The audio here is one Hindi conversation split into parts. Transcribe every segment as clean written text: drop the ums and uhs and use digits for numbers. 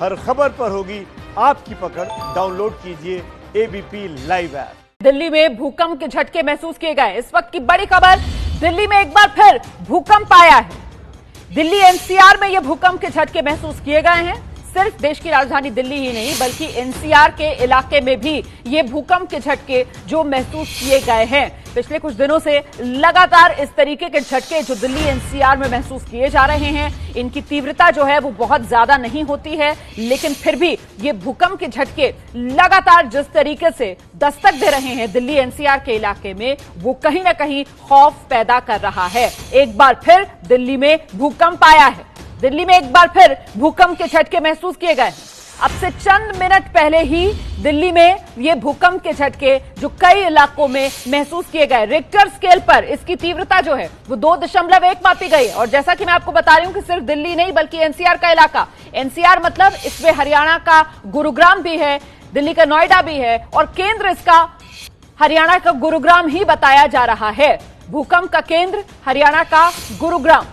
हर खबर पर होगी आपकी पकड़। डाउनलोड कीजिए एबीपी लाइव ऐप। दिल्ली में भूकंप के झटके महसूस किए गए। इस वक्त की बड़ी खबर, दिल्ली में एक बार फिर भूकंप आया है। दिल्ली एनसीआर में यह भूकंप के झटके महसूस किए गए हैं। सिर्फ देश की राजधानी दिल्ली ही नहीं बल्कि एनसीआर के इलाके में भी ये भूकंप के झटके जो महसूस किए गए हैं। पिछले कुछ दिनों से लगातार इस तरीके के झटके जो दिल्ली एनसीआर में महसूस किए जा रहे हैं, इनकी तीव्रता जो है वो बहुत ज्यादा नहीं होती है, लेकिन फिर भी ये भूकंप के झटके लगातार जिस तरीके से दस्तक दे रहे हैं दिल्ली एनसीआर के इलाके में, वो कहीं ना कहीं खौफ पैदा कर रहा है। एक बार फिर दिल्ली में भूकंप आया है। दिल्ली में एक बार फिर भूकंप के झटके महसूस किए गए। अब से चंद मिनट पहले ही दिल्ली में ये भूकंप के झटके जो कई इलाकों में महसूस किए गए, रिक्टर स्केल पर इसकी तीव्रता जो है वो 2.1 मापी गई। और जैसा कि मैं आपको बता रही हूं कि सिर्फ दिल्ली नहीं बल्कि एनसीआर का इलाका, एनसीआर मतलब इसमें हरियाणा का गुरुग्राम भी है, दिल्ली का नोएडा भी है और केंद्र इसका हरियाणा का गुरुग्राम ही बताया जा रहा है। भूकंप का केंद्र हरियाणा का गुरुग्राम,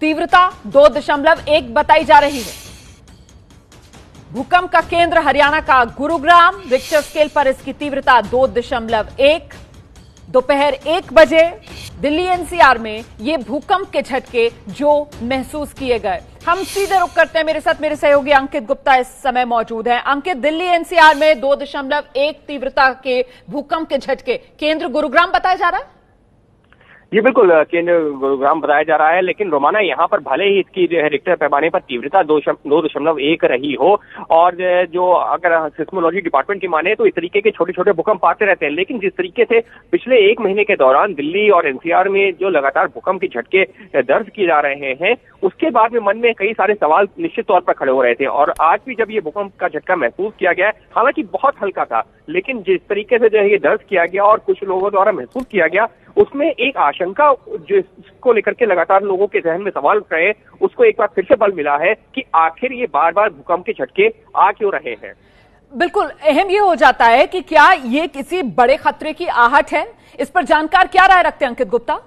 तीव्रता 2.1 बताई जा रही है। भूकंप का केंद्र हरियाणा का गुरुग्राम, रिक्टर स्केल पर इसकी तीव्रता 2.1। दोपहर 1 बजे दिल्ली एनसीआर में ये भूकंप के झटके जो महसूस किए गए। हम सीधे रुक करते हैं, मेरे साथ मेरे सहयोगी अंकित गुप्ता इस समय मौजूद हैं। अंकित, दिल्ली एनसीआर में 2.1 तीव्रता के भूकंप के झटके, केंद्र गुरुग्राम बताया जा रहा है। जी बिल्कुल, केंद्र गुरुग्राम बताया जा रहा है, लेकिन रोमाना यहाँ पर भले ही इसकी जो है रिक्टर पैमाने पर तीव्रता 2.1 रही हो, और जो अगर सिस्मोलॉजी डिपार्टमेंट की माने तो इस तरीके के छोटे छोटे भूकंप आते रहते हैं, लेकिन जिस तरीके से पिछले 1 महीने के दौरान दिल्ली और एनसीआर में जो लगातार भूकंप के झटके दर्ज किए जा रहे हैं, उसके बाद में मन में कई सारे सवाल निश्चित तौर पर खड़े हो रहे थे। और आज भी जब ये भूकंप का झटका महसूस किया गया है, हालांकि बहुत हल्का था, लेकिन जिस तरीके से जो है ये दर्ज किया गया और कुछ लोगों द्वारा महसूस किया गया, उसमें एक आशंका जो इसको लेकर के लगातार लोगों के जहन में सवाल उठ रहे हैं, उसको एक बार फिर से बल मिला है कि आखिर ये बार बार भूकंप के झटके आ क्यों रहे हैं। बिल्कुल अहम ये हो जाता है कि क्या ये किसी बड़े खतरे की आहट है। इस पर जानकार क्या राय रखते हैं अंकित गुप्ता?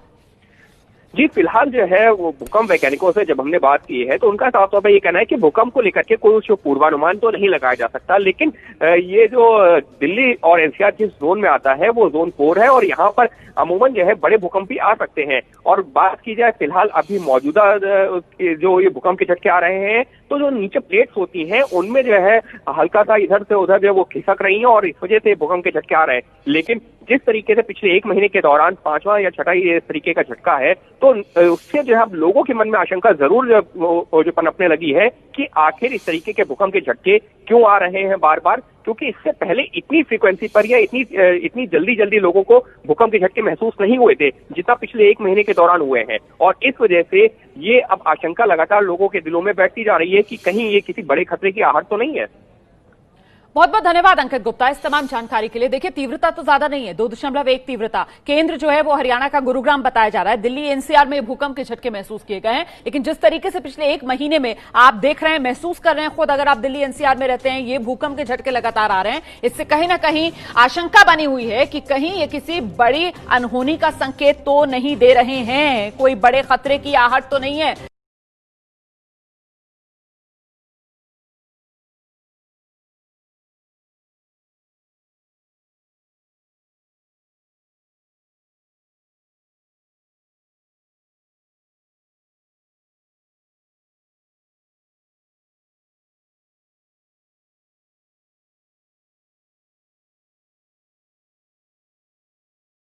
जी फिलहाल जो है वो भूकंप वैज्ञानिकों से जब हमने बात की है तो उनका साफ तौर पर ये कहना है कि भूकंप को लेकर के कोई पूर्वानुमान तो नहीं लगाया जा सकता, लेकिन ये जो दिल्ली और एनसीआर जिस जोन में आता है वो जोन 4 है और यहाँ पर अमूमन जो है बड़े भूकंप भी आ सकते हैं। और बात की जाए फिलहाल अभी मौजूदा जो ये भूकंप के झटके आ रहे हैं, तो जो नीचे प्लेट्स होती हैं उनमें जो है हल्का सा इधर से उधर जो वो खिसक रही हैं और इस वजह से भूकंप के झटके आ रहे हैं। लेकिन जिस तरीके से पिछले 1 महीने के दौरान 5वां या 6ठा इस तरीके का झटका है, तो उससे जो है लोगों के मन में आशंका जरूर जो पनपने लगी है कि आखिर इस तरीके के भूकंप के झटके क्यों आ रहे हैं बार बार, क्योंकि इससे पहले इतनी फ्रीक्वेंसी पर या इतनी जल्दी लोगों को भूकंप के झटके महसूस नहीं हुए थे जितना पिछले 1 महीने के दौरान हुए हैं। और इस वजह से ये अब आशंका लगातार लोगों के दिलों में बैठती जा रही है कि कहीं ये किसी बड़े खतरे की आहट तो नहीं है। बहुत बहुत धन्यवाद अंकित गुप्ता इस तमाम जानकारी के लिए। देखिए तीव्रता तो ज्यादा नहीं है, 2.1 तीव्रता, केंद्र जो है वो हरियाणा का गुरुग्राम बताया जा रहा है। दिल्ली एनसीआर में भूकंप के झटके महसूस किए गए हैं, लेकिन जिस तरीके से पिछले 1 महीने में आप देख रहे हैं, महसूस कर रहे हैं खुद, अगर आप दिल्ली एनसीआर में रहते हैं, ये भूकंप के झटके लगातार आ रहे हैं, इससे कहीं ना कहीं आशंका बनी हुई है कि कहीं ये किसी बड़ी अनहोनी का संकेत तो नहीं दे रहे हैं, कोई बड़े खतरे की आहट तो नहीं है।